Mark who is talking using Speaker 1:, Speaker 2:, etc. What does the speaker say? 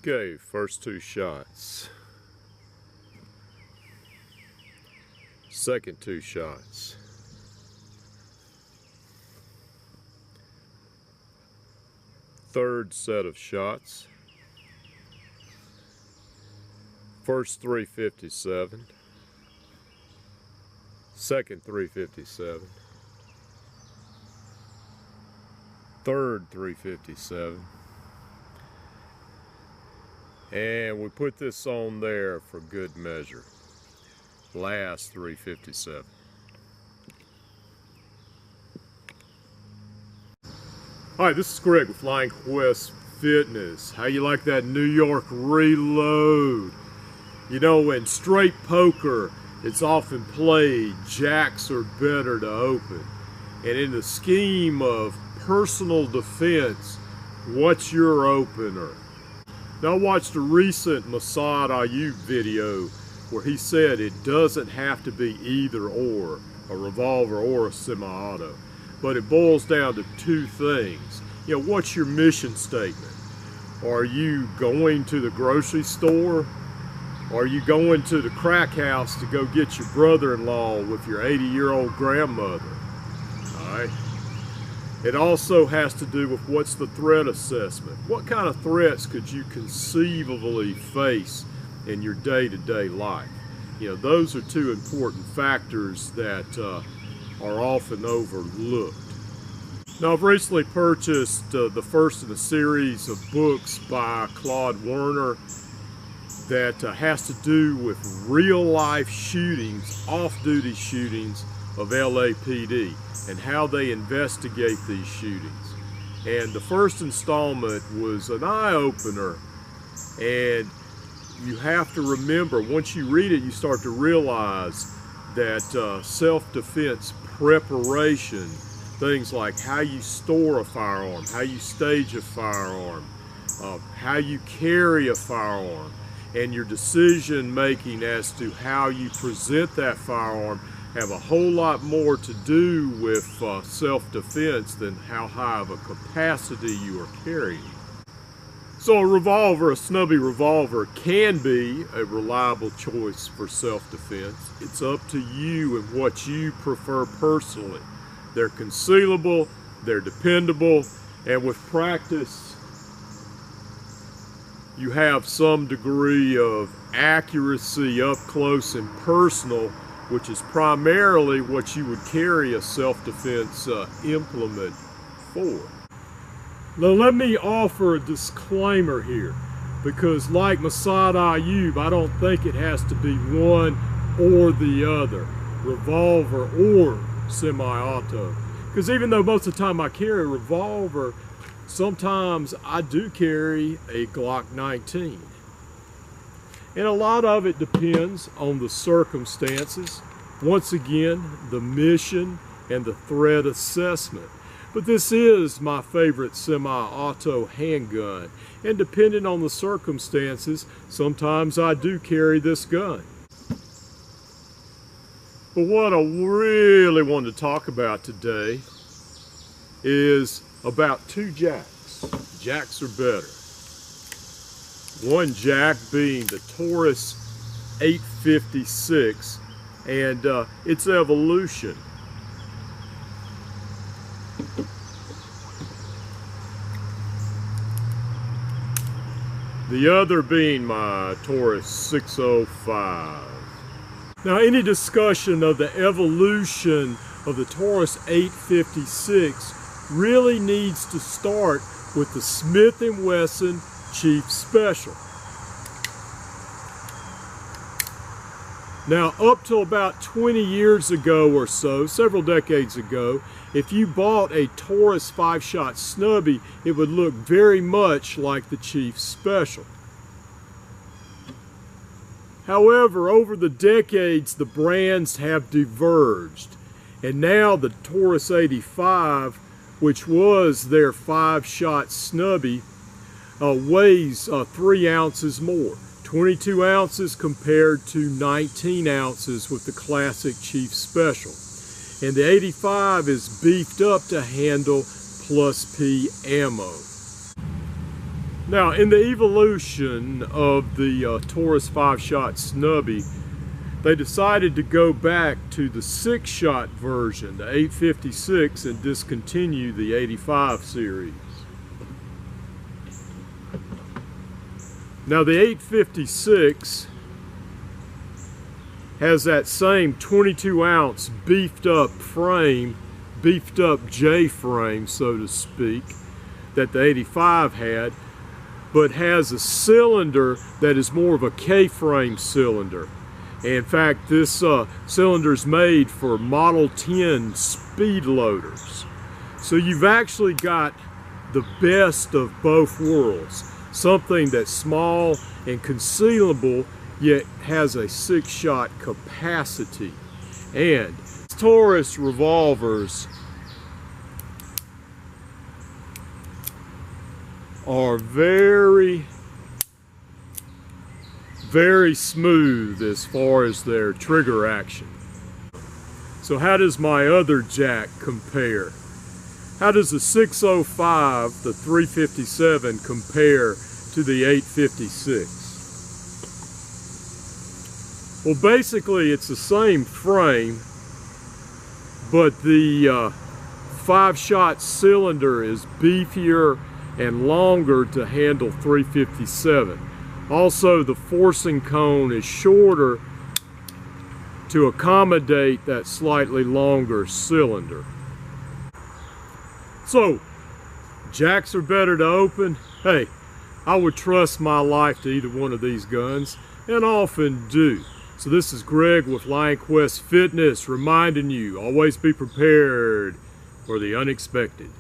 Speaker 1: Okay, first two shots. Second two shots. Third set of shots. First 357. Second 357. Third 357. And we put this on there for good measure. Last 357. Hi, this is Greg with Lionquestfitness. How you like that New York reload? You know, in straight poker, it's often played, jacks are better to open. And in the scheme of personal defense, what's your opener? Now, I watched a recent Massad Ayub video where he said it doesn't have to be either or, a revolver or a semi-auto. But it boils down to two things. You know, what's your mission statement? Are you going to the grocery store? Or are you going to the crack house to go get your brother-in-law with your 80-year-old grandmother? All right. It also has to do with what's the threat assessment. What kind of threats could you conceivably face in your day-to-day life? You know, those are two important factors that are often overlooked. Now, I've recently purchased the first in a series of books by Claude Werner that has to do with real-life shootings, off-duty shootings of LAPD and how they investigate these shootings. And the first installment was an eye-opener, and you have to remember, once you read it, you start to realize that self-defense preparation, things like how you store a firearm, how you stage a firearm, how you carry a firearm, and your decision making as to how you present that firearm have a whole lot more to do with self-defense than how high of a capacity you are carrying. So a revolver, a Snubbie revolver, can be a reliable choice for self-defense. It's up to you and what you prefer personally. They're concealable, they're dependable, and with practice, you have some degree of accuracy up close and personal, which is primarily what you would carry a self-defense implement for. Now, let me offer a disclaimer here, because like Massad Ayub, I don't think it has to be one or the other, revolver or semi-auto. Because even though most of the time I carry a revolver, sometimes I do carry a Glock 19. And a lot of it depends on the circumstances. Once again, the mission and the threat assessment. But this is my favorite semi-auto handgun. And depending on the circumstances, sometimes I do carry this gun. But what I really want to talk about today is about two jacks. Jacks are better. One jack being the Taurus 856 and its evolution. The other being my Taurus 605. Now, any discussion of the evolution of the Taurus 856 really needs to start with the Smith & Wesson Chief Special. Now, up till about 20 years ago or so, several decades ago, if you bought a Taurus 5-shot Snubbie, it would look very much like the Chief Special. However, over the decades, the brands have diverged, and now the Taurus 85, which was their 5-shot Snubbie, weighs 3 ounces more, 22 ounces compared to 19 ounces with the classic Chief Special. And the 85 is beefed up to handle plus P ammo. Now, in the evolution of the Taurus 5-shot Snubbie, they decided to go back to the 6-shot version, the 856, and discontinue the 85 series. Now, the 856 has that same 22-ounce beefed up frame, beefed up J-frame, so to speak, that the 85 had, but has a cylinder that is more of a K-frame cylinder. In fact, this cylinder is made for Model 10 speed loaders. So you've actually got the best of both worlds. Something that's small and concealable, yet has a 6-shot capacity. And Taurus revolvers are very smooth as far as their trigger action. So how does my other jack compare? How does the 605, the 357, compare to the 856? Well, basically it's the same frame, but the 5-shot cylinder is beefier and longer to handle 357. Also, the forcing cone is shorter to accommodate that slightly longer cylinder. So, jacks are better to open. Hey, I would trust my life to either one of these guns, and often do. So this is Greg with Lionquestfitness reminding you, always be prepared for the unexpected.